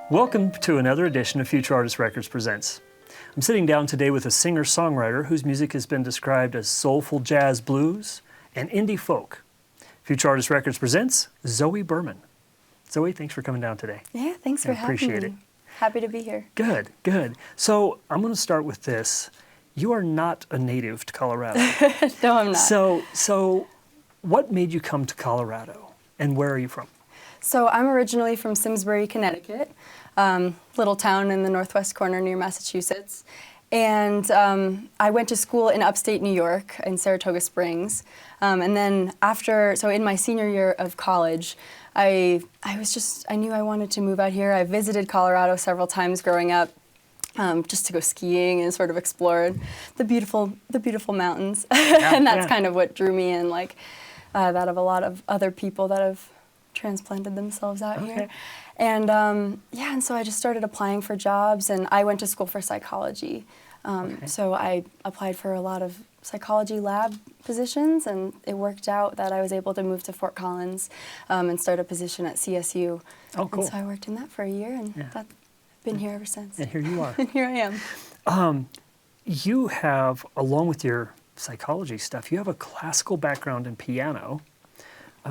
Welcome to another edition of Futurartist Records Presents. I'm sitting down today with a singer-songwriter whose music has been described as soulful jazz blues and indie folk. Futurartist Records presents Zoe Berman. Zoe, thanks for coming down today. Yeah, thanks for having me. Appreciate it. Happy to be here. Good, good. So I'm going to start with this. You are not a native to Colorado. No, I'm not. So what made you come to Colorado, and where are you from? So I'm originally from Simsbury, Connecticut, little town in the northwest corner near Massachusetts. And I went to school in upstate New York in Saratoga Springs. And then in my senior year of college, I knew I wanted to move out here. I visited Colorado several times growing up, just to go skiing and sort of explore the beautiful mountains. Yeah, and that's kind of what drew me in, that of a lot of other people that have transplanted themselves out here. And and so I just started applying for jobs, and I went to school for psychology. So I applied for a lot of psychology lab positions, and it worked out that I was able to move to Fort Collins and start a position at CSU. Oh, cool. And so I worked in that for a year, and I've been here ever since. And here you are. And here I am. You have, along with your psychology stuff, you have a classical background in piano.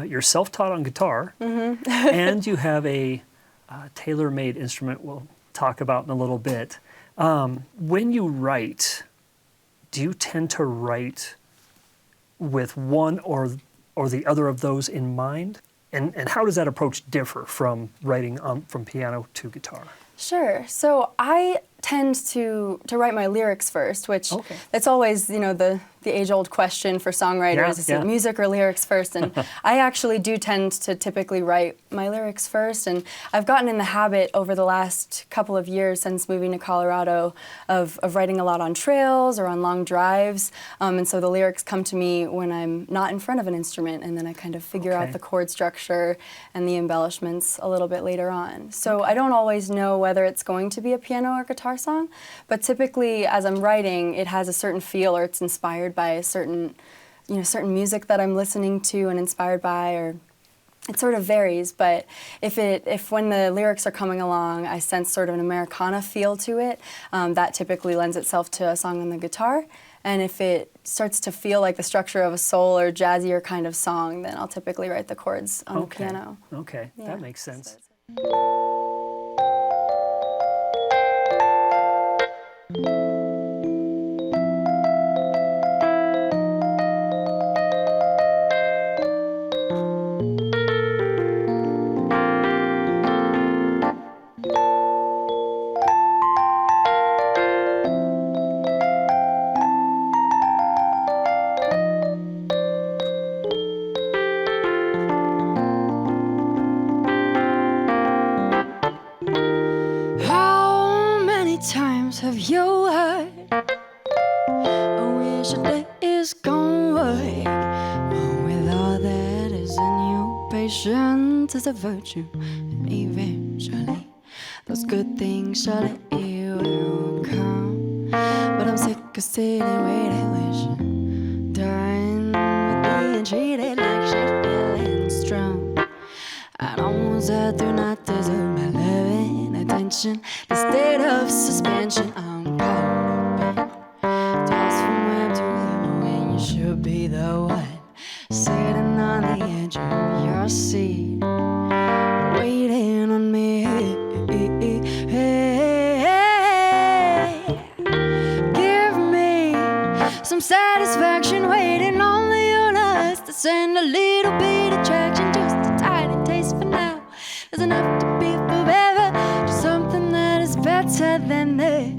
You're self-taught on guitar, and you have a tailor-made instrument we'll talk about in a little bit. When you write, do you tend to write with one or the other of those in mind? And how does that approach differ from writing from piano to guitar? Sure. So I tend to write my lyrics first, which it's always, the age-old question for songwriters, is it music or lyrics first? And I actually do tend to typically write my lyrics first, and I've gotten in the habit over the last couple of years since moving to Colorado of writing a lot on trails or on long drives, and so the lyrics come to me when I'm not in front of an instrument, and then I kind of figure out the chord structure and the embellishments a little bit later on. So I don't always know whether it's going to be a piano or guitar song, but typically as I'm writing, it has a certain feel, or it's inspired by a certain music that I'm listening to and inspired by, or it sort of varies. But if when the lyrics are coming along, I sense sort of an Americana feel to it, that typically lends itself to a song on the guitar. And if it starts to feel like the structure of a soul or jazzier kind of song, then I'll typically write the chords on the piano. Okay, that makes sense. Have you heard? I wish a day is gone away. But with all that is in you, patience is a virtue, and eventually those good things surely will come. But I'm sick of sitting, waiting, wishing, dying with being treated like shit, feeling strong. I don't say do not deserve my loving attention. The state of suspension, I'm caught up in. Tossed from web to web when you should be the one sitting on the edge of your seat, waiting on me. Give me some satisfaction, waiting on the universe to send a little bit of traction, just a tiny taste for now. There's enough to be forever, just something that is better than this.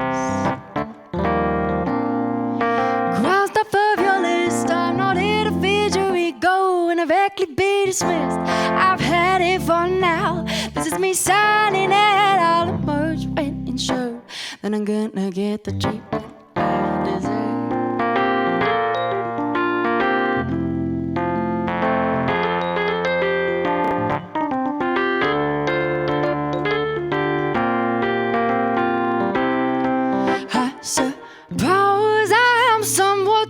Crossed off of your list, I'm not here to feed your ego and directly be dismissed. I've had it for now. This is me signing it. I'll emerge when insured, then I'm gonna get the treatment I deserve.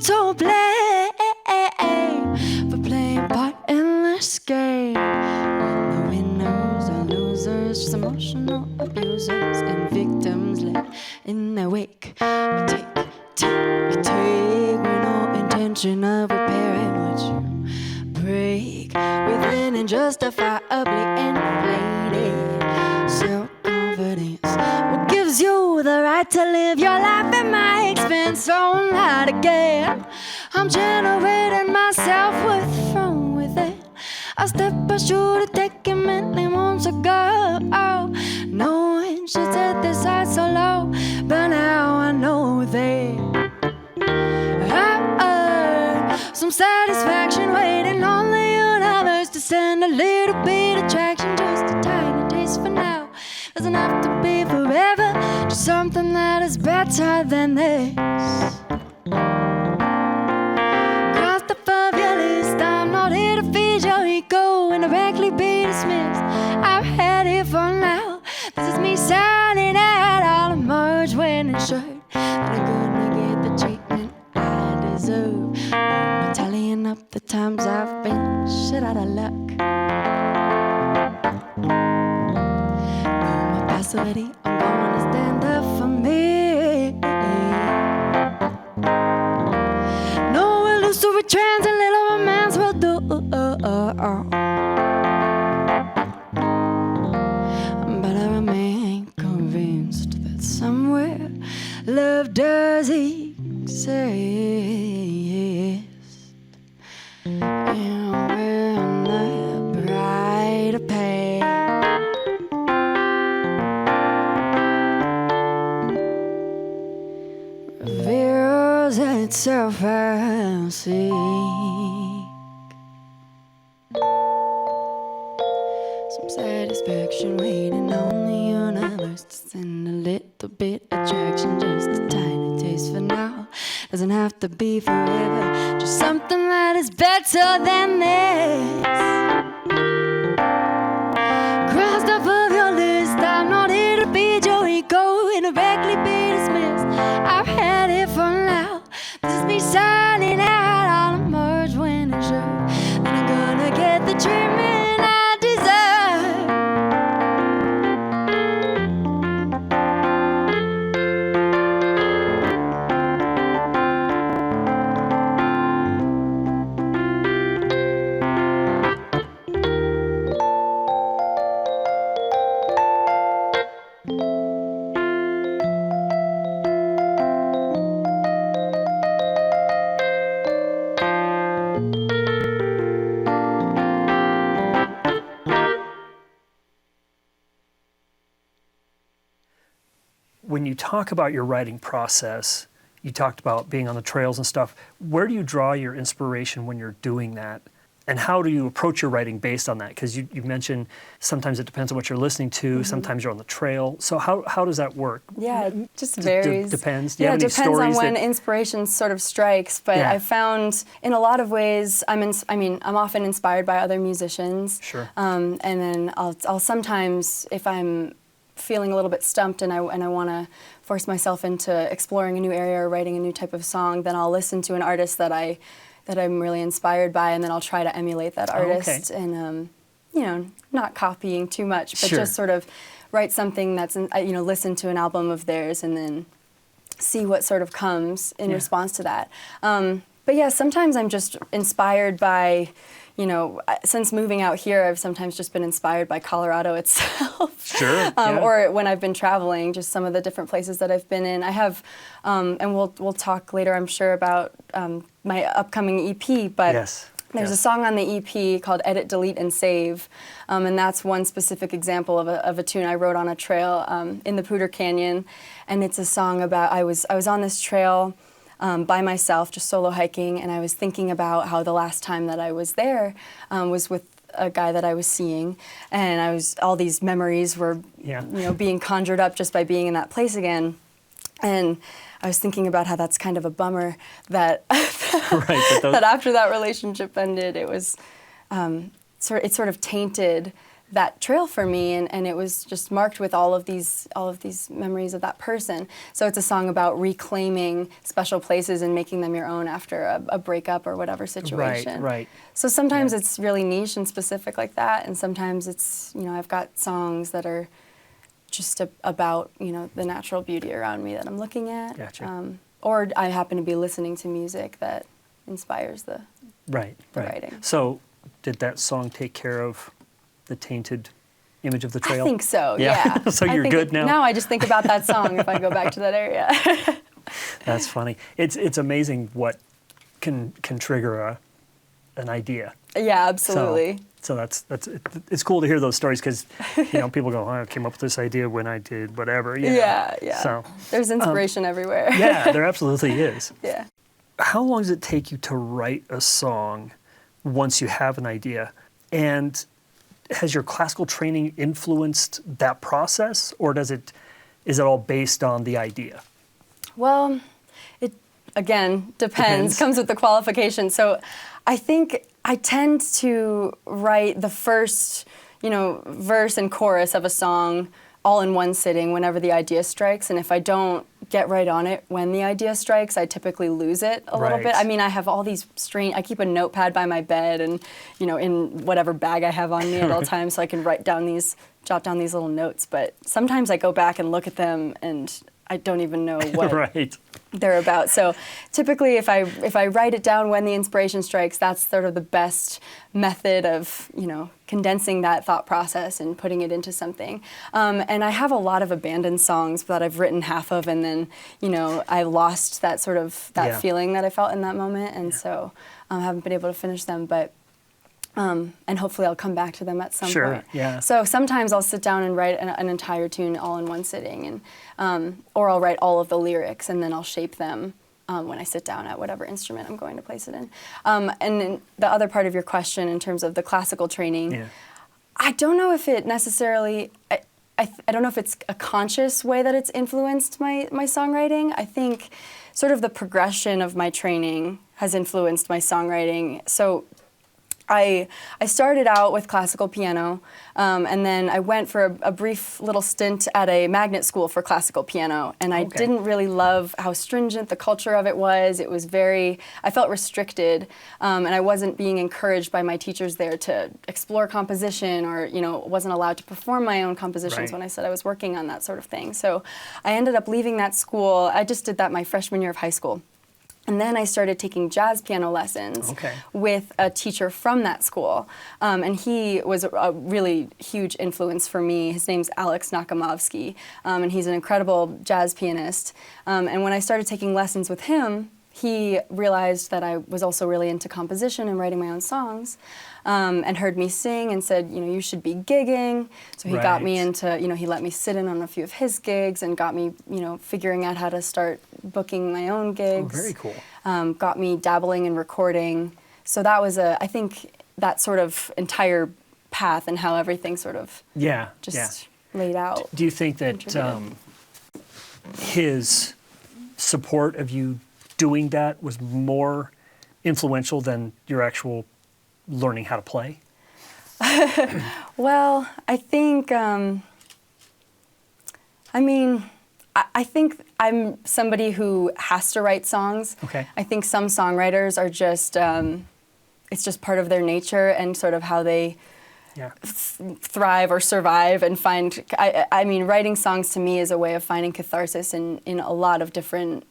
to blame for playing part in this game. When the winners are losers, just emotional abusers and victims left in their wake. Take with no intention of repairing what you break within and justifiably inflated self-confidence. What gives you the right to live your life at my expense? So not again. I'm generating my self-worth from within. A step I should have taken many months ago. No one should set this heart so low, but now I know that I've earned some satisfaction waiting on the universe to send a little bit of traction, just a tiny taste for now. Doesn't have to be forever, just something that is better than this. Crossed above your list, I'm not here to feed your ego and directly be dismissed. I've had it for now. This is me signing out. I'll emerge wearing a shirt that I'm gonna get the treatment I deserve. I'm tallying up the times I've been shit out of luck. No more passivity, I'm gonna stand up for me. No illusory trends and little romance will do. But I remain convinced that somewhere love does exist. And we're on the brighter path. Reveals itself as seek. Some satisfaction waiting on the universe to send a little bit of traction, just a tiny taste for now. Doesn't have to be forever, just something that is better than this. Crossed off of your list, I'm not here to be your ego and directly be dismissed. I've had it for now. This is me signing out. I'll emerge when it's sure that I'm gonna get the treatment I deserve. When you talk about your writing process, you talked about being on the trails and stuff. Where do you draw your inspiration when you're doing that? And how do you approach your writing based on that? Because you mentioned sometimes it depends on what you're listening to, sometimes you're on the trail. So how does that work? Yeah, it just varies. Depends. Do you Yeah, have it any depends on stories when that- inspiration sort of strikes. But Yeah. I found in a lot of ways, I'm often inspired by other musicians. Sure. And then I'll sometimes, if I'm feeling a little bit stumped and I want to force myself into exploring a new area or writing a new type of song, then I'll listen to an artist that I'm really inspired by, and then I'll try to emulate that artist and not copying too much, but Sure. just sort of write something that's listen to an album of theirs and then see what sort of comes in response to that. But yeah, sometimes I'm just inspired by, since moving out here, I've sometimes just been inspired by Colorado itself. Sure. Or when I've been traveling, just some of the different places that I've been in. I have, and we'll talk later, I'm sure, about my upcoming EP, but there's a song on the EP called Edit, Delete, and Save, and that's one specific example of a tune I wrote on a trail in the Poudre Canyon, and it's a song about, I was on this trail by myself, just solo hiking, and I was thinking about how the last time that I was there was with a guy that I was seeing, and all these memories were being conjured up just by being in that place again. And I was thinking about how that's kind of a bummer that that after that relationship ended, it was it sort of tainted that trail for me, and it was just marked with all of these memories of that person. So it's a song about reclaiming special places and making them your own after a breakup or whatever situation. Right. So sometimes it's really niche and specific like that, and sometimes it's, I've got songs that are just about, the natural beauty around me that I'm looking at. Gotcha. Or I happen to be listening to music that inspires the writing. So did that song take care of the tainted image of the trail? I think so, yeah. So you're good now? Now I just think about that song if I go back to that area. That's funny. It's amazing what can trigger an idea. Yeah, absolutely. So it's cool to hear those stories because people go, I came up with this idea when I did whatever. Yeah. So there's inspiration everywhere. Yeah, there absolutely is. Yeah. How long does it take you to write a song once you have an idea? And has your classical training influenced that process, or is it all based on the idea? Well, it again depends. Comes with the qualification. So I think I tend to write the first, verse and chorus of a song all in one sitting whenever the idea strikes. And if I don't get right on it when the idea strikes, I typically lose it a little bit. I mean, I have all these I keep a notepad by my bed and, in whatever bag I have on me at all times so I can jot down these little notes. But sometimes I go back and look at them and I don't even know what they're about. So typically if I write it down when the inspiration strikes, that's sort of the best method of, condensing that thought process and putting it into something. And I have a lot of abandoned songs that I've written half of, and then, I lost that sort of, feeling that I felt in that moment. And so I haven't been able to finish them, but and hopefully I'll come back to them at some point. Yeah. So sometimes I'll sit down and write an entire tune all in one sitting, and or I'll write all of the lyrics and then I'll shape them when I sit down at whatever instrument I'm going to place it in. And then the other part of your question in terms of the classical training, I don't know if it necessarily. I don't know if it's a conscious way that it's influenced my songwriting. I think sort of the progression of my training has influenced my songwriting. So I started out with classical piano, and then I went for a brief little stint at a magnet school for classical piano, and I didn't really love how stringent the culture of it was. It was I felt restricted, and I wasn't being encouraged by my teachers there to explore composition, or wasn't allowed to perform my own compositions when I said I was working on that sort of thing. So I ended up leaving that school. I just did that my freshman year of high school. And then I started taking jazz piano lessons with a teacher from that school. And he was a really huge influence for me. His name's Alex Nakamovsky, and he's an incredible jazz pianist. And when I started taking lessons with him, he realized that I was also really into composition and writing my own songs, and heard me sing and said, you should be gigging. So he got me into, he let me sit in on a few of his gigs and got me, figuring out how to start booking my own gigs. Oh, very cool. Got me dabbling in recording. So that was I think that sort of entire path and how everything sort of laid out. Do you think that his support of you doing that was more influential than your actual learning how to play? Well, I think, I think I'm somebody who has to write songs. I think some songwriters are just, it's just part of their nature and sort of how they thrive or survive and find, I mean, writing songs to me is a way of finding catharsis in a lot of different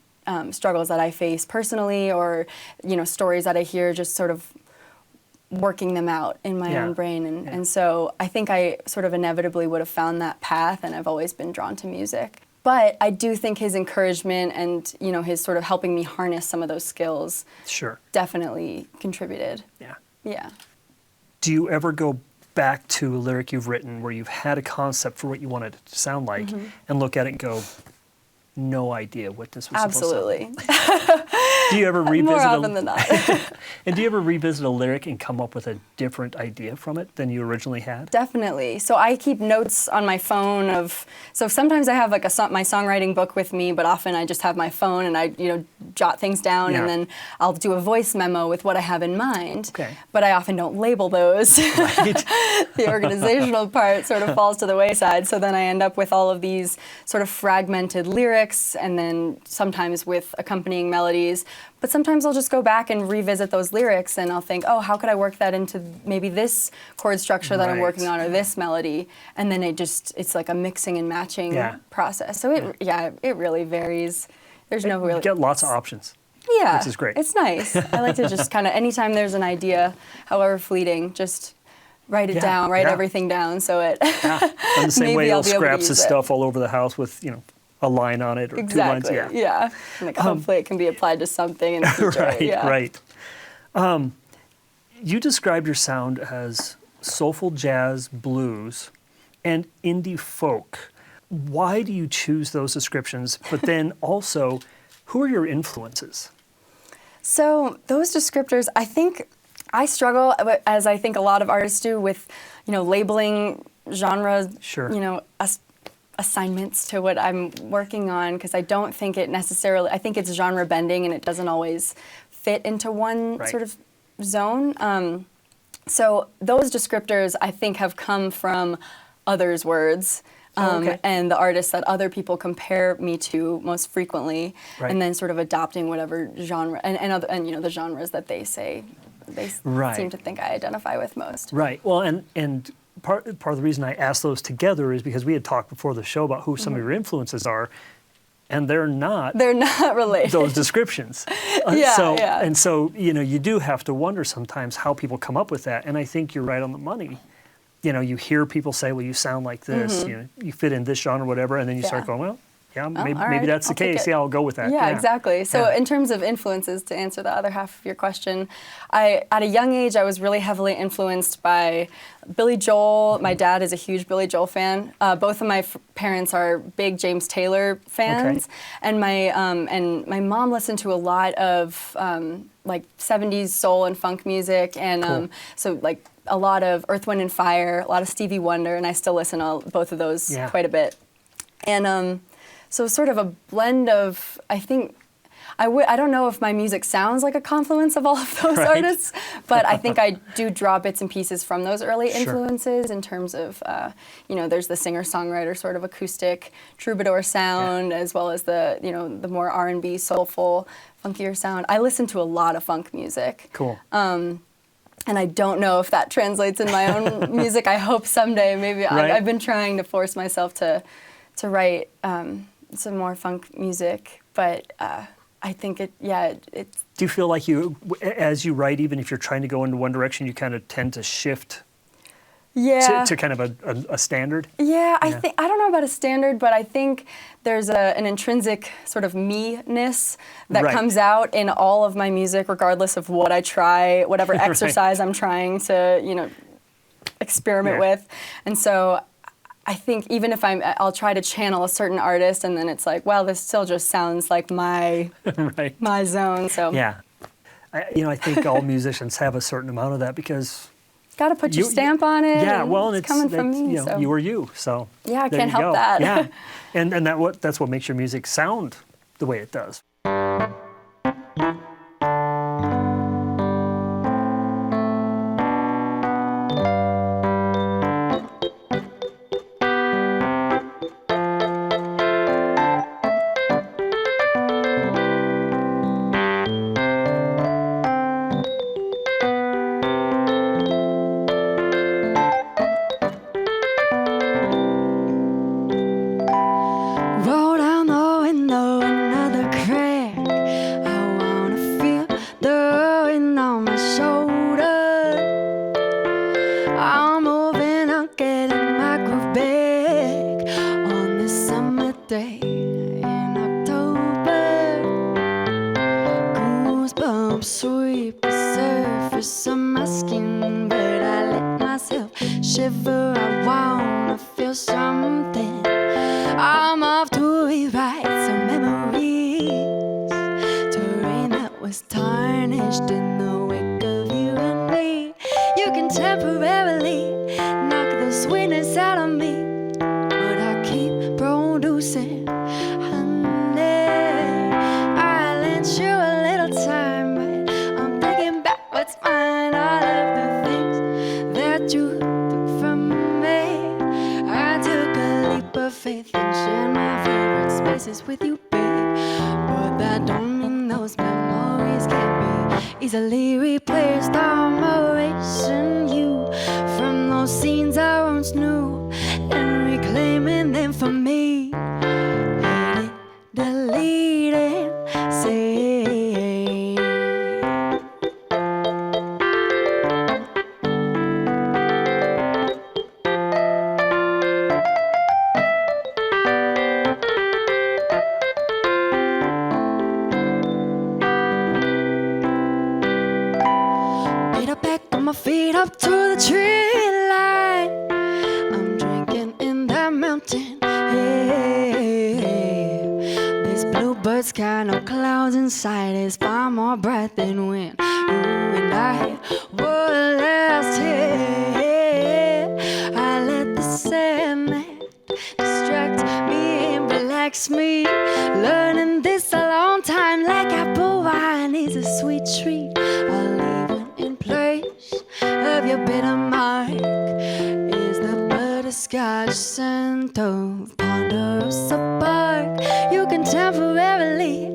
struggles that I face personally, or stories that I hear, just sort of working them out in my own brain, and so I think I sort of inevitably would have found that path, and I've always been drawn to music. But I do think his encouragement and his sort of helping me harness some of those skills definitely contributed. Yeah. Do you ever go back to a lyric you've written where you've had a concept for what you wanted it to sound like and look at it and go, no idea what this was supposed to be? Do you ever revisit More often than not. And do you ever revisit a lyric and come up with a different idea from it than you originally had? Definitely. So I keep notes on my phone so sometimes I have like my songwriting book with me, but often I just have my phone and I, jot things down and then I'll do a voice memo with what I have in mind. Okay. But I often don't label those. Right. The organizational part sort of falls to the wayside. So then I end up with all of these sort of fragmented lyrics and then sometimes with accompanying melodies. But sometimes I'll just go back and revisit those lyrics and I'll think, oh, how could I work that into maybe this chord structure that I'm working on or this melody? And then it's like a mixing and matching process. So it really varies. There's no really... You get lots of options. Yeah. Which is great. It's nice. I like to just kind of, anytime there's an idea, however fleeting, just write it down, write everything down so it... In the same way, you'll scraps of stuff all over the house with, a line on it or 2 lines. Yeah. Like, hopefully it can be applied to something in the future. Right. You described your sound as soulful jazz, blues, and indie folk. Why do you choose those descriptions? But then also, who are your influences? So those descriptors, I think I struggle, as I think a lot of artists do, with labeling genre, assignments to what I'm working on, because I don't think it necessarily, I think it's genre bending and it doesn't always fit into one sort of zone. So those descriptors I think have come from others' words and the artists that other people compare me to most frequently, and then sort of adopting whatever genre and the genres that they say they seem to think I identify with most. Right. Well, and part of the reason I asked those together is because we had talked before the show about who some of your influences are, and they're not related. Those descriptions. And so you do have to wonder sometimes how people come up with that, and I think you're right on the money. You hear people say, well, you sound like this, you fit in this genre or whatever, and then you start going, well, maybe that's the case. Yeah, I'll go with that. Yeah, exactly. So in terms of influences, to answer the other half of your question, at a young age, I was really heavily influenced by Billy Joel. My dad is a huge Billy Joel fan. Both of my parents are big James Taylor fans. And my mom listened to a lot of like 70s soul and funk music. And so like a lot of Earth, Wind and Fire, a lot of Stevie Wonder, and I still listen to both of those quite a bit. And so sort of a blend of, I think, I don't know if my music sounds like a confluence of all of those artists, but I think I do draw bits and pieces from those early influences in terms of, there's the singer-songwriter sort of acoustic troubadour sound, as well as the, the more R&B, soulful, funkier sound. I listen to a lot of funk music. Cool. And I don't know if that translates in my own music. I hope someday, maybe. I've been trying to force myself to write some more funk music, but I think it's... Do you feel like as you write, even if you're trying to go into one direction, you kind of tend to shift to kind of a standard? Yeah, I don't know about a standard, but I think there's an intrinsic sort of me-ness that comes out in all of my music, regardless of what I try, whatever exercise I'm trying to, experiment with. And so I think even if I'll try to channel a certain artist, and then it's like, well, this still just sounds like my my zone. So I think all musicians have a certain amount of that because got to put your stamp on it. Yeah, well, and it's coming from me. So. You are you. So I can't help that. Yeah, and that's what makes your music sound the way it does. was tarnished in the wake of you and me. You can temporarily knock the sweetness out of me, but I keep producing, honey. I lent you a little time, but I'm taking back what's mine. All of the things that you took from me. I took a leap of faith and shared my favorite spaces with you, babe. But that don't mean those memories can't be easily replaced. I'm erasing you from those scenes I once knew and reclaiming them for me. Hate it, delete it, say. My feet up to the tree line. I'm drinking in that mountain. Hey, these bluebirds kind of clouds inside is far more bright than when you and I were last here. I let the sandman distract me and relax me. Learning this a long time, like apple wine is a sweet treat. I'll leave it in place of your bitter mark is the butterscotch scent of ponderosa bark. You can temporarily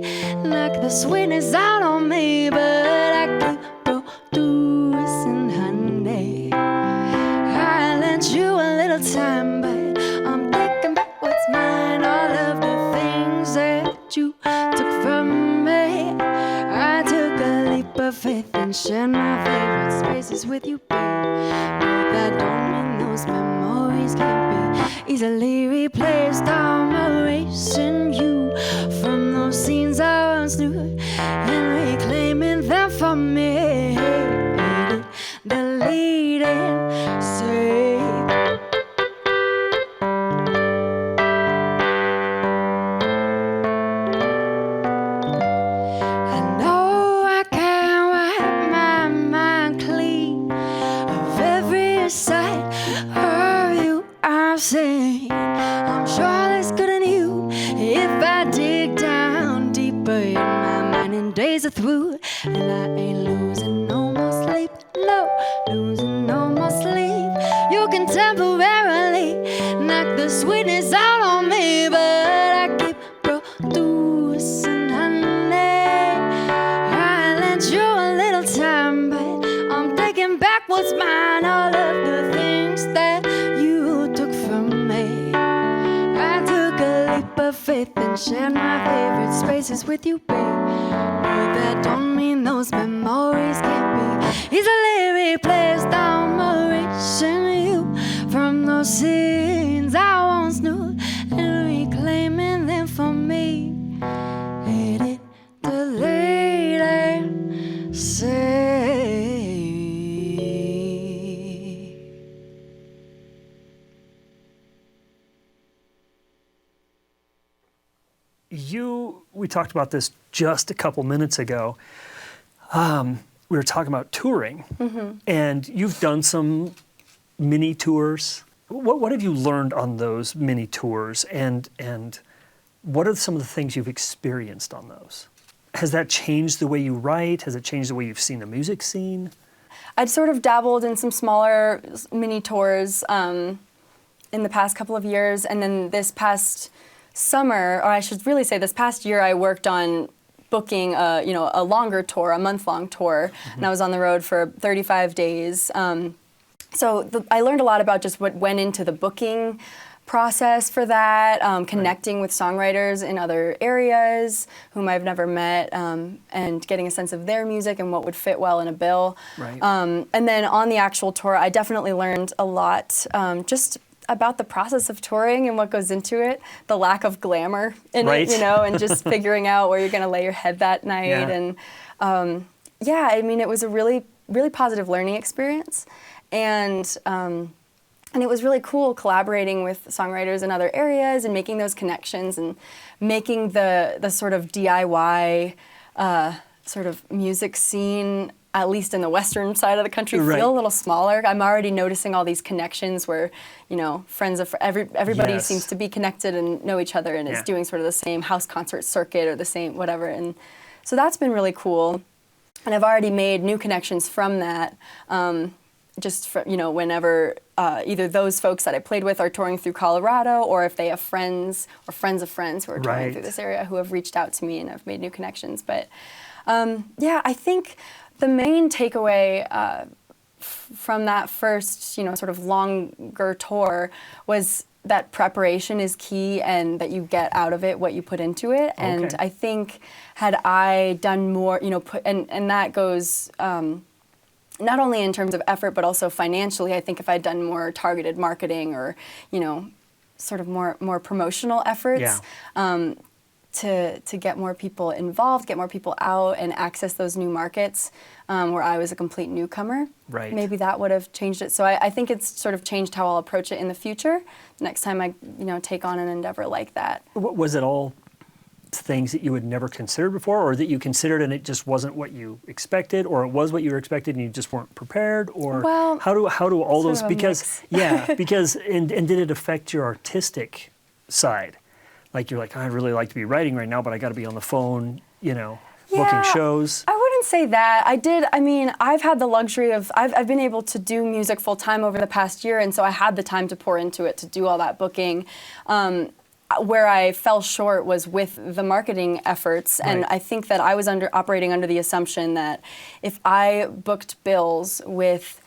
knock the sweetness out on me, but I keep producing, honey. I lent you a little time, but I'm taking back what's mine. All of the things that you took from me. I took a leap of faith and shared my favorite spaces with you, babe. But that don't mean those memories can't be easily replaced. I'm erasing you from those scenes I once knew and reclaiming them for me. Delete it, save. I'm sure that's good in you if I dig down deeper in my mind and days are through and I ain't losing no more sleep, no, losing no more sleep. You can temporarily knock the sweetness out on me, but I keep producing, honey. I lent you a little time, but I'm taking back what's mine. All of the things that you took from me. I took a leap of faith and shared my favorite spaces with you, babe. But that don't mean those memories can't be easily replaced. I'm erasing you from those scenes I once knew and reclaiming them for me. Hit it, delete it, say. We talked about this just a couple minutes ago. We were talking about touring, and you've done some mini tours. What have you learned on those mini tours, and what are some of the things you've experienced on those? Has that changed the way you write? Has it changed the way you've seen the music scene? I'd sort of dabbled in some smaller mini tours in the past couple of years, and then this past summer, or I should really say this past year, I worked on booking a longer tour, a month-long tour, and I was on the road for 35 days. So I learned a lot about just what went into the booking process for that, connecting with songwriters in other areas whom I've never met, and getting a sense of their music and what would fit well in a bill. Right. And then on the actual tour, I definitely learned a lot just about the process of touring and what goes into it, the lack of glamour in it, and just figuring out where you're going to lay your head that night. Yeah. And I mean, it was a really, really positive learning experience. And it was really cool collaborating with songwriters in other areas and making those connections and making the sort of DIY sort of music scene, at least in the western side of the country, Right. feel a little smaller. I'm already noticing all these connections where, you know, friends of everybody Yes. seems to be connected and know each other and is Yeah. doing sort of the same house concert circuit or the same whatever. And so that's been really cool. And I've already made new connections from that. Just for, you know, whenever either those folks that I played with are touring through Colorado, or if they have friends or friends of friends who are touring Right. through this area who have reached out to me and I've made new connections. But yeah, I think the main takeaway from that first, you know, sort of longer tour was that preparation is key and that you get out of it what you put into it. And Okay. I think had I done more, you know, and that goes not only in terms of effort, but also financially. I think if I'd done more targeted marketing or, you know, sort of more promotional efforts to get more people involved, get more people out and access those new markets where I was a complete newcomer, Right. maybe that would have changed it. So I think it's sort of changed how I'll approach it in the future, next time I, you know, take on an endeavor like that. Was it all things that you had never considered before, or that you considered and it just wasn't what you expected, or it was what you were expected and you just weren't prepared, or Well, how do all sort those, of a because mix. because and did it affect your artistic side? Like you're like, I really like to be writing right now, but I got to be on the phone, you know, booking Yeah, shows. I wouldn't say that. I mean, I've had the luxury of, I've been able to do music full time over the past year, and so I had the time to pour into it, to do all that booking. Where I fell short was with the marketing efforts, and Right. I think that I was operating under the assumption that if I booked bills with,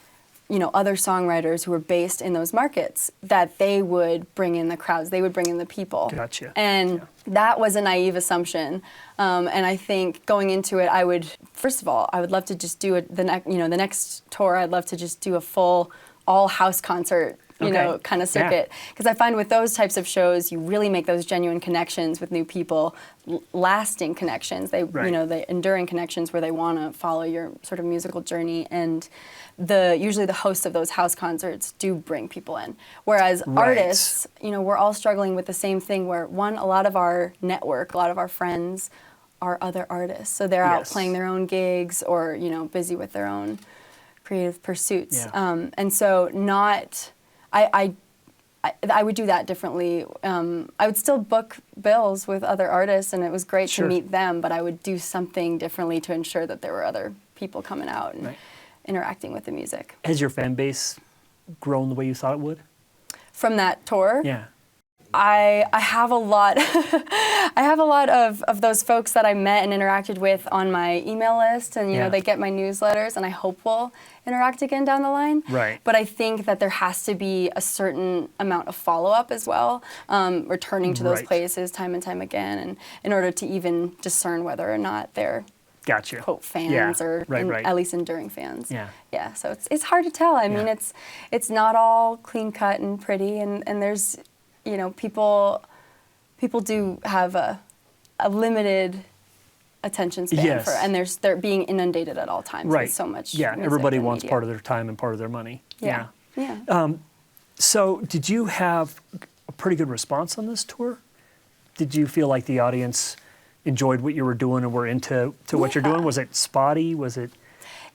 you know, other songwriters who were based in those markets, that they would bring in the crowds, they would bring in the people. Gotcha. And that was a naive assumption. And I think going into it, I would, first of all, I would love to just do the next tour. I'd love to just do a full all house concert, you know, kind of circuit. Because I find with those types of shows, you really make those genuine connections with new people, lasting connections. They, Right. you know, the enduring connections where they want to follow your sort of musical journey. And usually the hosts of those house concerts do bring people in. Whereas Right. artists, you know, we're all struggling with the same thing where, one, a lot of our network, a lot of our friends are other artists. So they're out Yes. playing their own gigs or, you know, busy with their own creative pursuits. Yeah. And so I would do that differently. I would still book bills with other artists, and it was great Sure. to meet them, but I would do something differently to ensure that there were other people coming out and Right. interacting with the music. Has your fan base grown the way you thought it would? From that tour, Yeah. I have a lot I have a lot of those folks that I met and interacted with on my email list, and you know, they get my newsletters, and I hope we'll interact again down the line. Right. But I think that there has to be a certain amount of follow-up as well, returning to those Right. places time and time again, and in order to even discern whether or not they're Gotcha. quote fans Yeah. or Right. at least enduring fans. Yeah. Yeah. So it's hard to tell. I mean, it's not all clean cut and pretty, and there's, you know, people do have a limited attention span Yes. and they're being inundated at all times Right. with so much. Yeah. music Everybody and wants media. part of their time and part of their money. Yeah. Yeah. So, did you have a pretty good response on this tour? Did you feel like the audience enjoyed what you were doing and were into what you're doing? Was it spotty? Was it?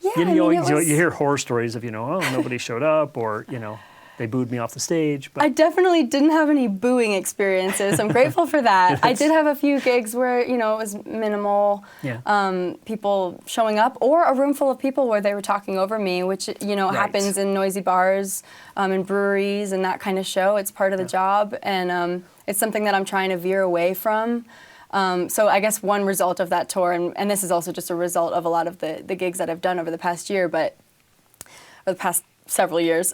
Yeah. You I mean, know, it was- you hear horror stories of, you know, oh, nobody showed up, or, you know, they booed me off the stage. But I definitely didn't have any booing experiences. I'm grateful for that. I did have a few gigs where, you know, it was minimal people showing up, or a room full of people where they were talking over me, which, you know, Right. happens in noisy bars and breweries and that kind of show. It's part of the job, and it's something that I'm trying to veer away from. So I guess one result of that tour, and this is also just a result of a lot of the gigs that I've done over the past year, or the past several years,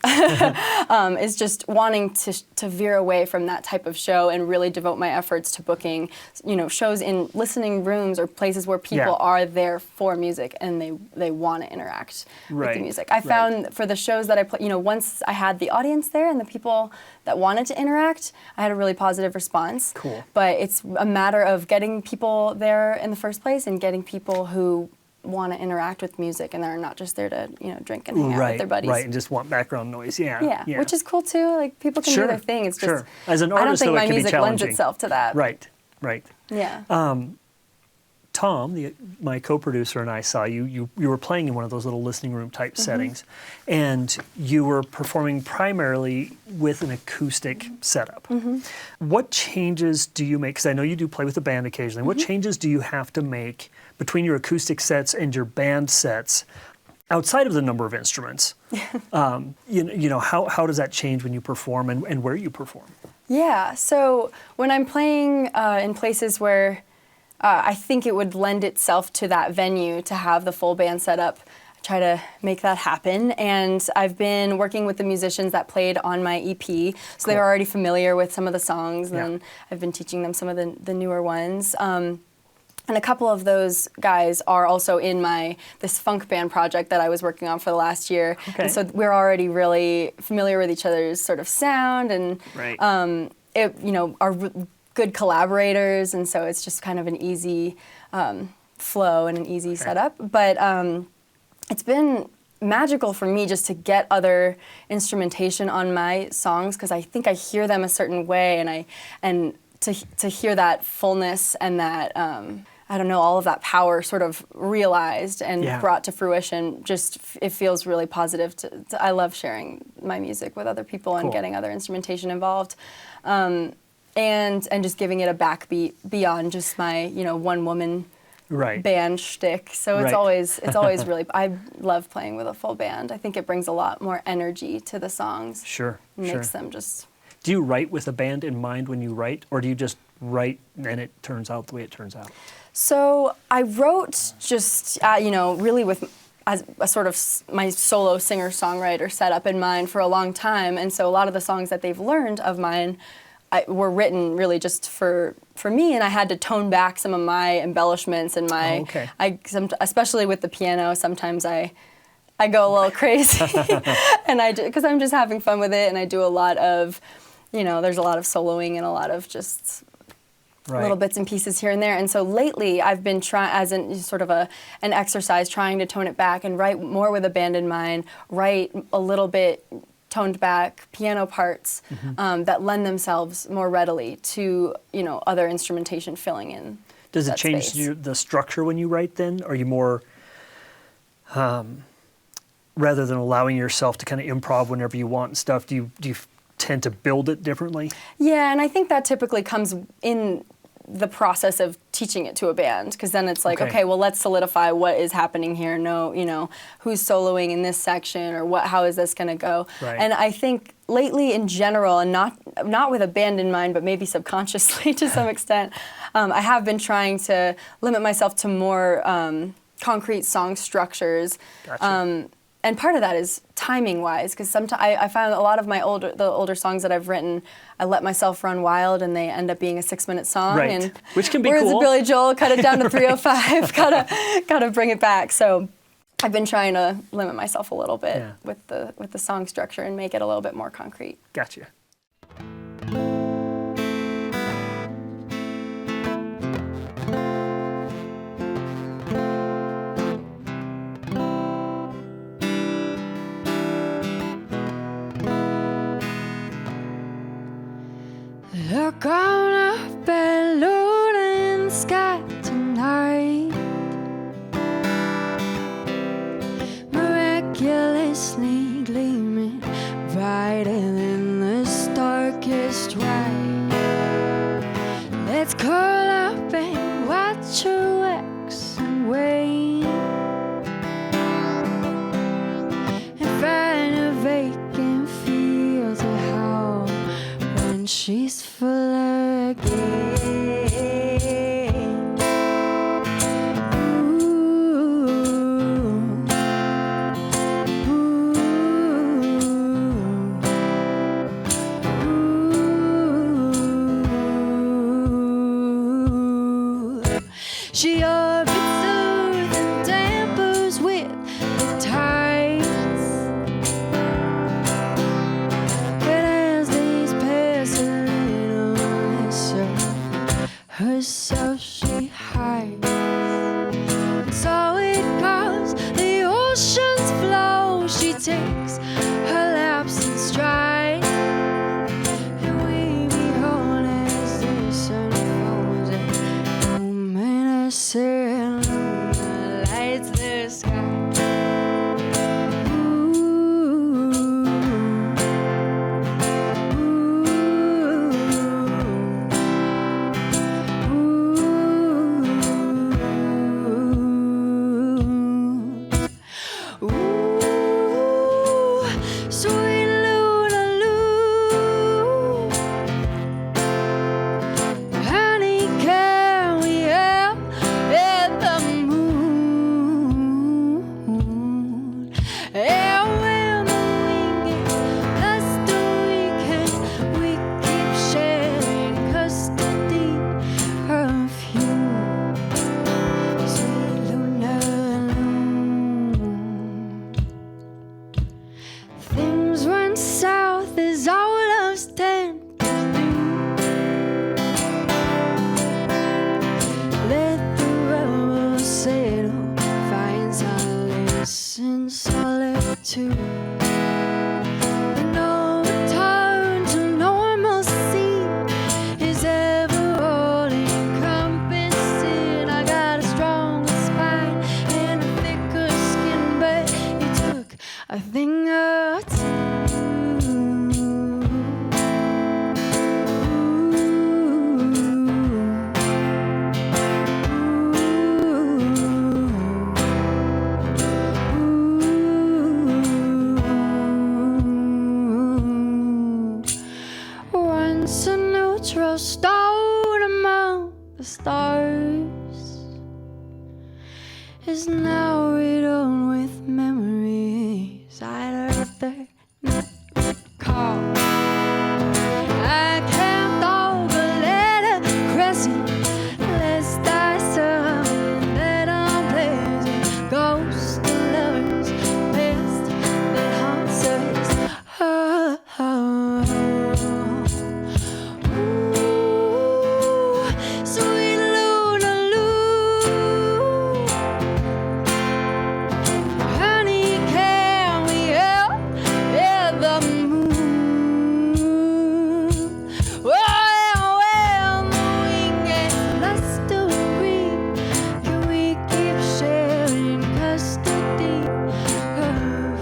is just wanting to veer away from that type of show and really devote my efforts to booking, you know, shows in listening rooms or places where people are there for music and they want to interact with the music. I found for the shows that I play, you know, once I had the audience there and the people that wanted to interact, I had a really positive response. Cool. But it's a matter of getting people there in the first place and getting people who want to interact with music and they're not just there to, you know, drink and hang out with their buddies. Right, and just want background noise. Yeah. Which is cool too. Like people can do their thing. It's just as an I don't artist, think though, my it can be music lends challenging. itself to that. Right. Yeah. Tom, my co-producer, and I saw you. You were playing in one of those little listening room type settings, and you were performing primarily with an acoustic setup. What changes do you make? Because I know you do play with a band occasionally. What changes do you have to make between your acoustic sets and your band sets, outside of the number of instruments? You know, how does that change when you perform and where you perform? Yeah. So when I'm playing in places where I think it would lend itself to that venue to have the full band setup, I try to make that happen. And I've been working with the musicians that played on my EP, so they were already familiar with some of the songs, and I've been teaching them some of the newer ones. And a couple of those guys are also in this funk band project that I was working on for the last year. And so we're already really familiar with each other's sort of sound, and are good collaborators, and so it's just kind of an easy flow and an easy setup. But it's been magical for me just to get other instrumentation on my songs, because I think I hear them a certain way, and to hear that fullness and that I don't know, all of that power sort of realized and brought to fruition, it feels really positive. I love sharing my music with other people and getting other instrumentation involved. And just giving it a backbeat beyond just my one woman band shtick. So it's always really, I love playing with a full band. I think it brings a lot more energy to the songs. Sure. Makes them just. Do you write with a band in mind when you write, or do you just write and it turns out the way it turns out? So I wrote just really with as a sort of my solo singer-songwriter setup in mind for a long time, and so a lot of the songs that they've learned of mine were written really just for me, and I had to tone back some of my embellishments and my, especially with the piano, sometimes I go a little crazy, and because I'm just having fun with it, and I do a lot of, there's a lot of soloing and a lot of just little bits and pieces here and there. And so lately I've been trying, as sort of an exercise, trying to tone it back and write more with a band in mind, write a little bit toned back piano parts that lend themselves more readily to other instrumentation filling in. Does it change the structure when you write then? Are you more, rather than allowing yourself to kind of improv whenever you want and stuff, do you tend to build it differently? Yeah, and I think that typically comes in the process of teaching it to a band, because then it's like, okay, well, let's solidify what is happening here. Who's soloing in this section, or how is this going to go? And I think lately in general, and not with a band in mind, but maybe subconsciously to some extent, I have been trying to limit myself to more concrete song structures. Gotcha. And part of that is timing-wise, because sometimes I found a lot of the older songs that I've written, I let myself run wild, and they end up being a 6-minute song. And which can be cool. Whereas Billy Joel, cut it down to 3:05, gotta bring it back. So I've been trying to limit myself a little bit with the song structure and make it a little bit more concrete. Gotcha. Look on up at Lune in the sky tonight, miraculously gleaming brighter than the darkest white. Let's curl up and watch her wax and wane, and find a vacant field to howl when she's full again. She orbits Earth and dampers with the tides, but as these pass her in on herself she hides. So it goes, the ocean's flow, she takes her laps in stride, and we behold as this unfolds. Oh man, I say in solitude. No return to normalcy is ever all encompassing. I got a stronger spine and a thicker skin, but you took a thing or two. Once a neutral stone among the stars is now riddled with memories I'd rather not recall. I can't overlet a crescent lest I summon that unpleasant ghost of lovers past that haunts us. Ooh, sweet Luna, Lune. Honey, can we help at the moon? Well, the wing gets lost away. Can we keep sharing custody of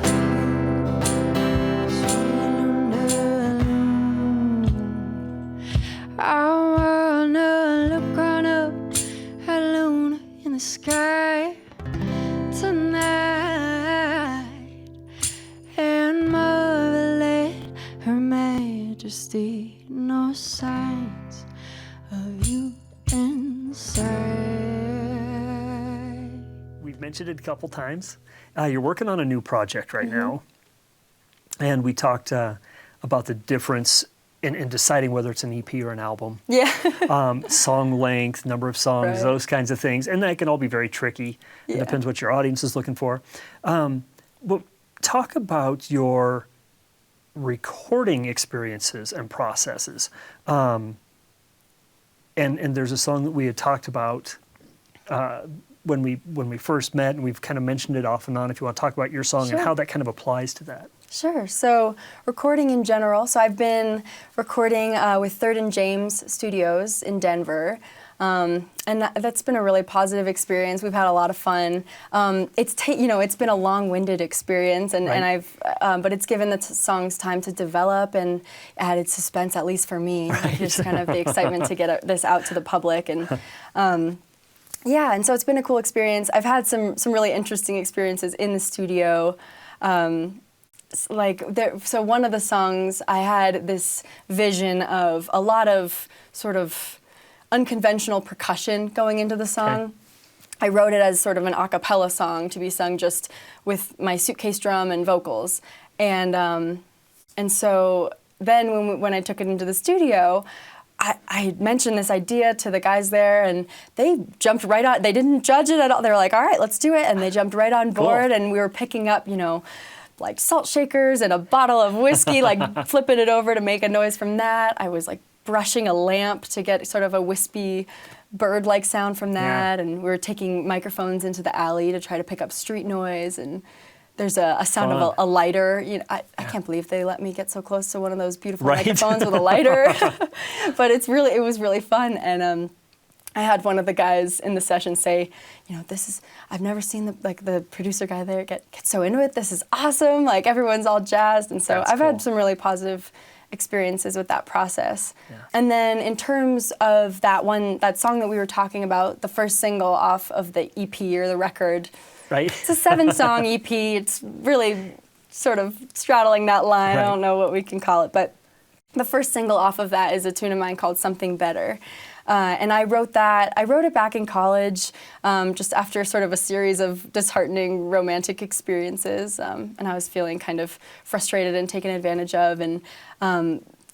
sweet Luna, Lune? I wanna look on up at Luna in the sky tonight and marvel at her majesty. No signs of you inside. We've mentioned it a couple times. You're working on a new project right now, and we talked about the difference in deciding whether it's an EP or an album. Yeah. Song length, number of songs, Right. those kinds of things, and that can all be very tricky. It Yeah. depends what your audience is looking for. But talk about your recording experiences and processes. And there's a song that we had talked about when we first met, and we've kind of mentioned it off and on. If you want to talk about your song Sure. and how that kind of applies to that. Sure. So recording in general. So I've been recording with Third and James Studios in Denver. And that's been a really positive experience. We've had a lot of fun. It's been a long-winded experience, and Right. but it's given the songs time to develop and added suspense, at least for me. Right. Just kind of the excitement to get this out to the public, and yeah, and so it's been a cool experience. I've had some really interesting experiences in the studio. So one of the songs, I had this vision of a lot of sort of unconventional percussion going into the song. Okay. I wrote it as sort of an a cappella song to be sung just with my suitcase drum and vocals. And so then when I took it into the studio, I mentioned this idea to the guys there, and they jumped right on. They didn't judge it at all. They were like, all right, let's do it. And they jumped right on board, Cool. and we were picking up, like salt shakers and a bottle of whiskey, like flipping it over to make a noise from that. I was like brushing a lamp to get sort of a wispy bird-like sound from that. Yeah. And we were taking microphones into the alley to try to pick up street noise. And there's a sound of a lighter. I can't believe they let me get so close to one of those beautiful Right. microphones with a lighter. But it was really fun. And I had one of the guys in the session say, I've never seen the producer guy there get so into it. This is awesome. Like everyone's all jazzed. And so That's I've cool. had some really positive experiences with that process. Yeah. And then in terms of that song that we were talking about, the first single off of the EP or the record, Right? it's a 7-song EP. It's really sort of straddling that line. Right. I don't know what we can call it, but the first single off of that is a tune of mine called Something Better. And I wrote it back in college, just after sort of a series of disheartening romantic experiences. And I was feeling kind of frustrated and taken advantage of, and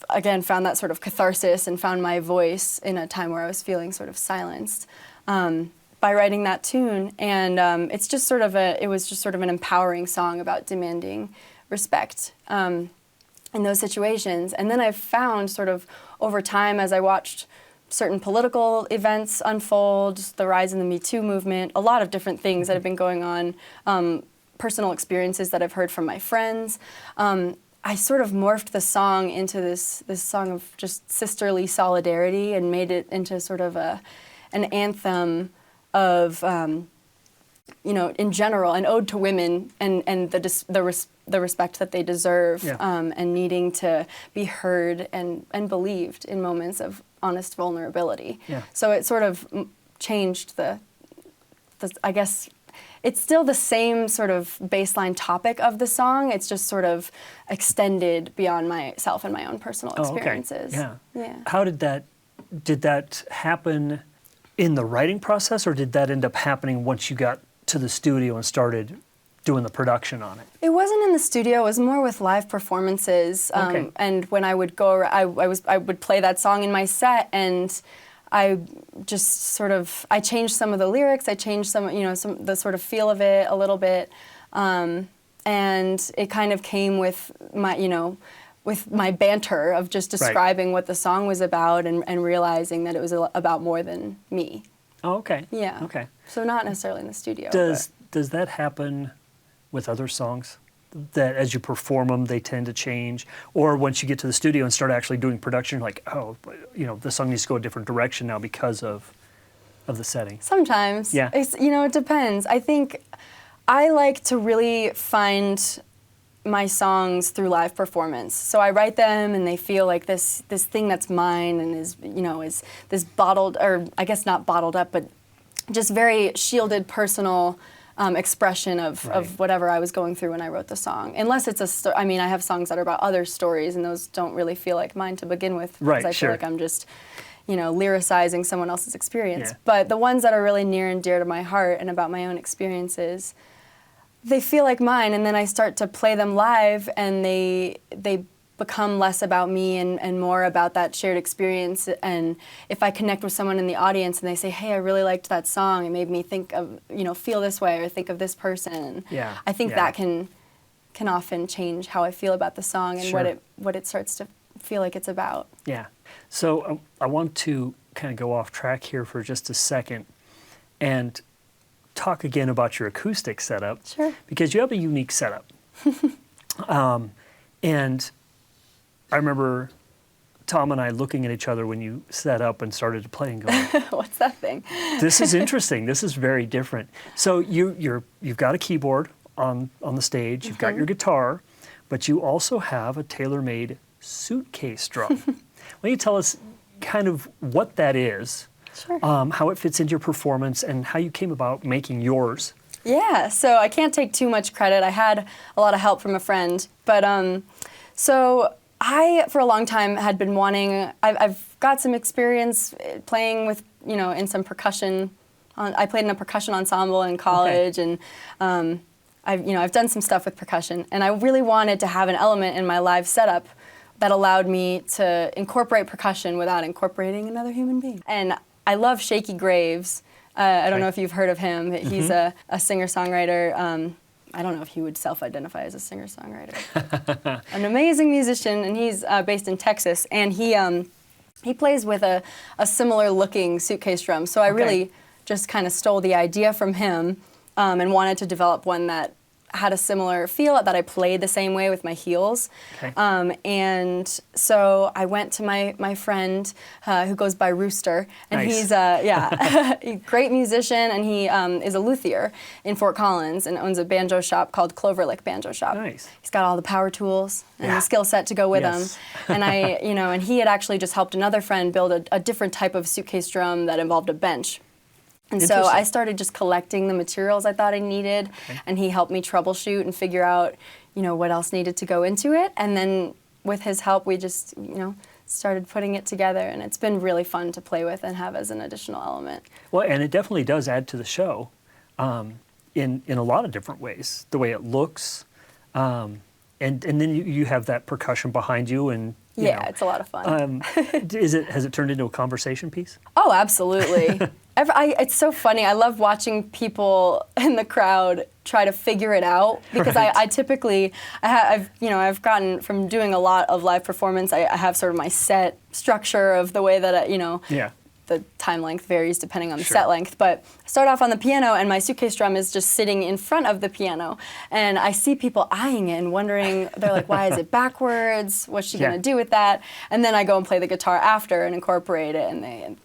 again, found that sort of catharsis and found my voice in a time where I was feeling sort of silenced by writing that tune. And it was just sort of an empowering song about demanding respect in those situations. And then I found sort of over time, as I watched certain political events unfold, the rise in the Me Too movement, a lot of different things that have been going on personal experiences that I've heard from my friends. I sort of morphed the song into this song of just sisterly solidarity and made it into sort of an anthem of, you know, in general, an ode to women and the respect that they deserve, and needing to be heard and believed in moments of honest vulnerability. Yeah. So it sort of changed the I guess, it's still the same sort of baseline topic of the song. It's just sort of extended beyond myself and my own personal experiences. Okay. Yeah. How did that happen in the writing process, or did that end up happening once you got to the studio and started doing the production on it? It wasn't in the studio. It was more with live performances. And when I would go, I would play that song in my set, and I just sort of, I changed some of the lyrics, I changed some, you know, the sort of feel of it a little bit, and it kind of came with my, you know, with my banter of just describing what the song was about and realizing that it was about more than me. Oh, okay. Yeah. Okay. So not necessarily in the studio. Does that happen with other songs? That as you perform them, they tend to change? Or once you get to the studio and start actually doing production, you're like, oh, you know, the song needs to go a different direction now because of the setting? Sometimes. Yeah. It's, you know, it depends. I think I like to really find my songs through live performance. So I write them and they feel like this thing that's mine and is, you know, is this bottled, or I guess not bottled up, but just very shielded personal expression of whatever I was going through when I wrote the song. Unless it's I mean, I have songs that are about other stories, and those don't really feel like mine to begin with, because I feel like I'm just, you know, lyricizing someone else's experience. Yeah. But the ones that are really near and dear to my heart and about my own experiences, they feel like mine, and then I start to play them live, and they become less about me and more about that shared experience. And if I connect with someone in the audience and they say, hey, I really liked that song, it made me think of, you know, feel this way or think of this person. Yeah. I think that can often change how I feel about the song and what it starts to feel like it's about. Yeah. So I want to kind of go off track here for just a second and talk again about your acoustic setup. Sure. Because you have a unique setup. And I remember Tom and I looking at each other when you set up and started to play and going, what's that thing? This is interesting. This is very different. So you've got a keyboard on the stage, you've got your guitar, but you also have a tailor-made suitcase drum. Why don't you tell us kind of what that is, how it fits into your performance, and how you came about making yours? Yeah, so I can't take too much credit. I had a lot of help from a friend, but so I, for a long time, had been wanting, I've got some experience playing with, you know, in some percussion. I played in a percussion ensemble in college, and I've done some stuff with percussion, and I really wanted to have an element in my live setup that allowed me to incorporate percussion without incorporating another human being. And I love Shaky Graves. I don't know if you've heard of him. He's a singer-songwriter. I don't know if he would self-identify as a singer-songwriter. An amazing musician, and he's based in Texas, and he plays with a similar-looking suitcase drum. So I really just kind of stole the idea from him and wanted to develop one that had a similar feel, that I played the same way with my heels. And so I went to my friend who goes by Rooster, and he's a great musician, and he is a luthier in Fort Collins and owns a banjo shop called Cloverlick Banjo Shop. He's got all the power tools and the skill set to go with him. And and he had actually just helped another friend build a different type of suitcase drum that involved a bench. And so I started just collecting the materials I thought I needed, and he helped me troubleshoot and figure out, what else needed to go into it. And then with his help, we just, started putting it together, and it's been really fun to play with and have as an additional element. Well, and it definitely does add to the show in a lot of different ways. The way it looks, and then you have that percussion behind you, and it's a lot of fun. Has it turned into a conversation piece? Oh, absolutely. It's so funny. I love watching people in the crowd try to figure it out, because I typically, I've gotten from doing a lot of live performance. I have sort of my set structure of the way that the time length varies depending on the set length, but I start off on the piano and my suitcase drum is just sitting in front of the piano. And I see people eyeing it and wondering, they're like, why is it backwards? What's she gonna do with that? And then I go and play the guitar after and incorporate it, and they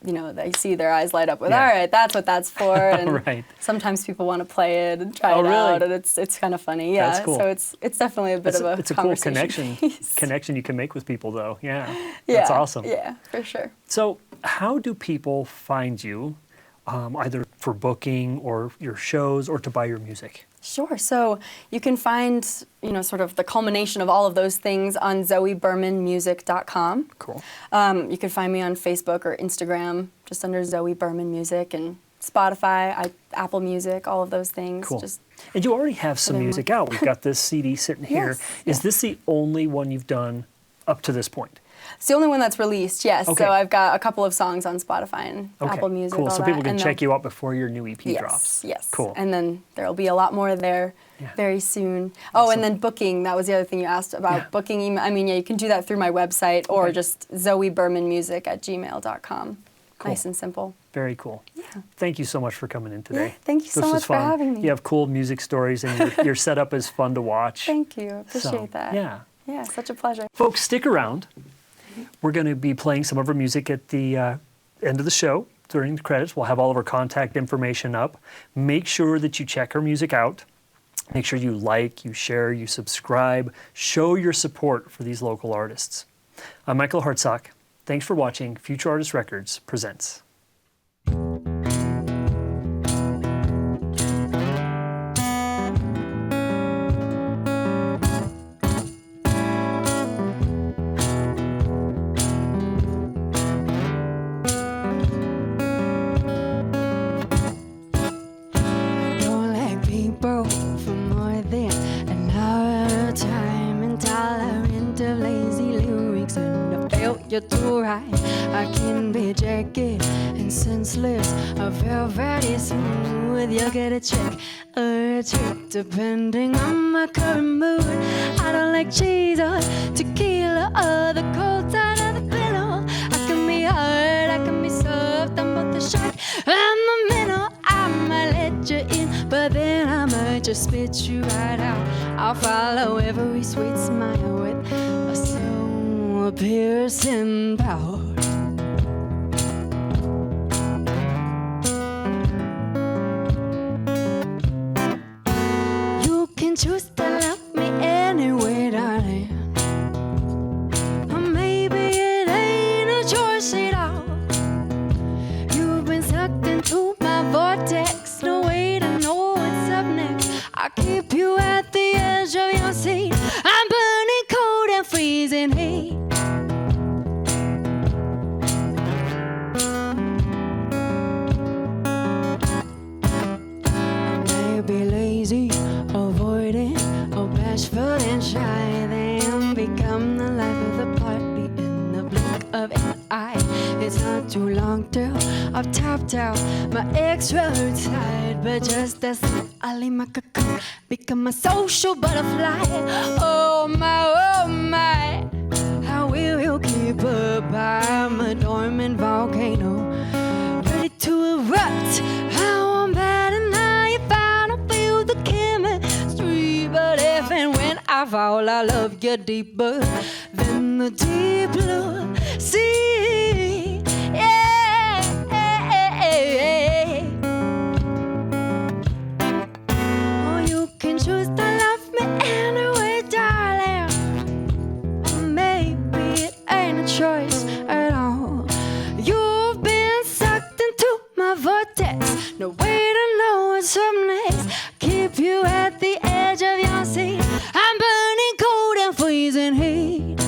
see their eyes light up with, all right, that's what that's for. And sometimes people want to play it and try it out, and it's kind of funny. Yeah, that's cool. So it's definitely a bit of a it's a cool connection you can make with people, though. That's awesome. Yeah, for sure. So how do people find you, either for booking or your shows or to buy your music? Sure. So you can find, sort of the culmination of all of those things on zoebermanmusic.com. Cool. You can find me on Facebook or Instagram, just under Zoe Berman Music, and Spotify, Apple Music, all of those things. Cool. And you already have some music out. We've got this CD sitting here. Is this the only one you've done up to this point? It's the only one that's released, yes. Okay. So I've got a couple of songs on Spotify and Apple Music. Cool. So all people can and check you out before your new EP drops. Yes. Cool. And then there'll be a lot more there very soon. Oh, and then booking. That was the other thing you asked about. Booking. I mean, you can do that through my website or just zoebermanmusic@gmail.com. Cool. Nice and simple. Very cool. Yeah. Thank you so much for coming in today. Yeah, thank you so much for having me. You have cool music stories, and your setup is fun to watch. Thank you. Appreciate that. Yeah. Yeah, such a pleasure. Folks, stick around. We're going to be playing some of her music at the end of the show during the credits. We'll have all of her contact information up. Make sure that you check her music out. Make sure you like, you share, you subscribe. Show your support for these local artists. I'm Michael Hartsock. Thanks for watching Futurartist Records presents. You're too right. I can be jagged and senseless, a velvety smooth. You'll get a check or a trick depending on my current mood. I don't like cheese or tequila or the cold side of the pillow. I can be hard, I can be soft. I'm both the shark and the minnow. I might let you in, but then I might just spit you right out. I'll follow every sweet smile with a piercing power. You can choose to love me anyway, darling. Or maybe it ain't a choice at all. You've been sucked into my vortex, no way to know what's up next. I keep you at the edge of your seat. I'm burning cold and freezing heat. Be lazy, avoiding, or bashful and shy, then become the life of the party in the blink of an eye. It's not too long till I've tapped out my extrovert side, but just as I leave my cocoon, become a social butterfly. Oh my, how will you keep up? I'm a dormant volcano, ready to erupt. How I'm bad and but if and when I fall, I love you deeper than the deep blue sea. Yeah. Oh, you can choose to love me anyway, darling. Or maybe it ain't a choice at all. You've been sucked into my vortex. No way to know what's up next. Keep you at the edge of your seat. I'm burning cold and freezing heat.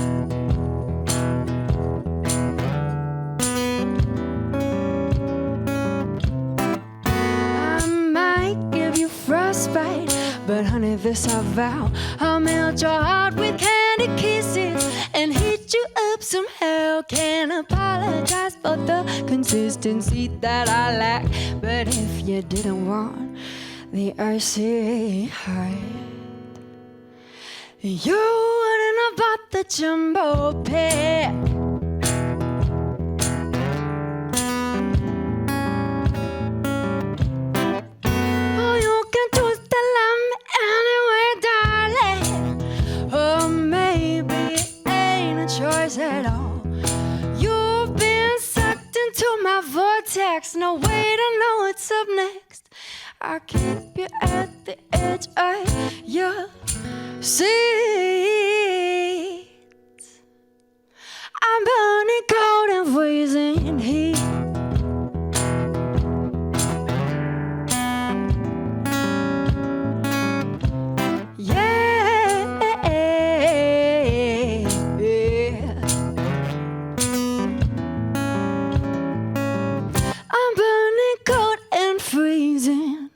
I might give you frostbite, but honey, this I vow, I'll melt your heart with candy kisses and heat you up somehow. Can't apologize for the consistency that I lack, but if you didn't want the icy heart, you wouldn't have bought the jumbo pack. I keep you at the edge of your seat. I'm burning cold and freezing heat. I'm burning cold and freezing.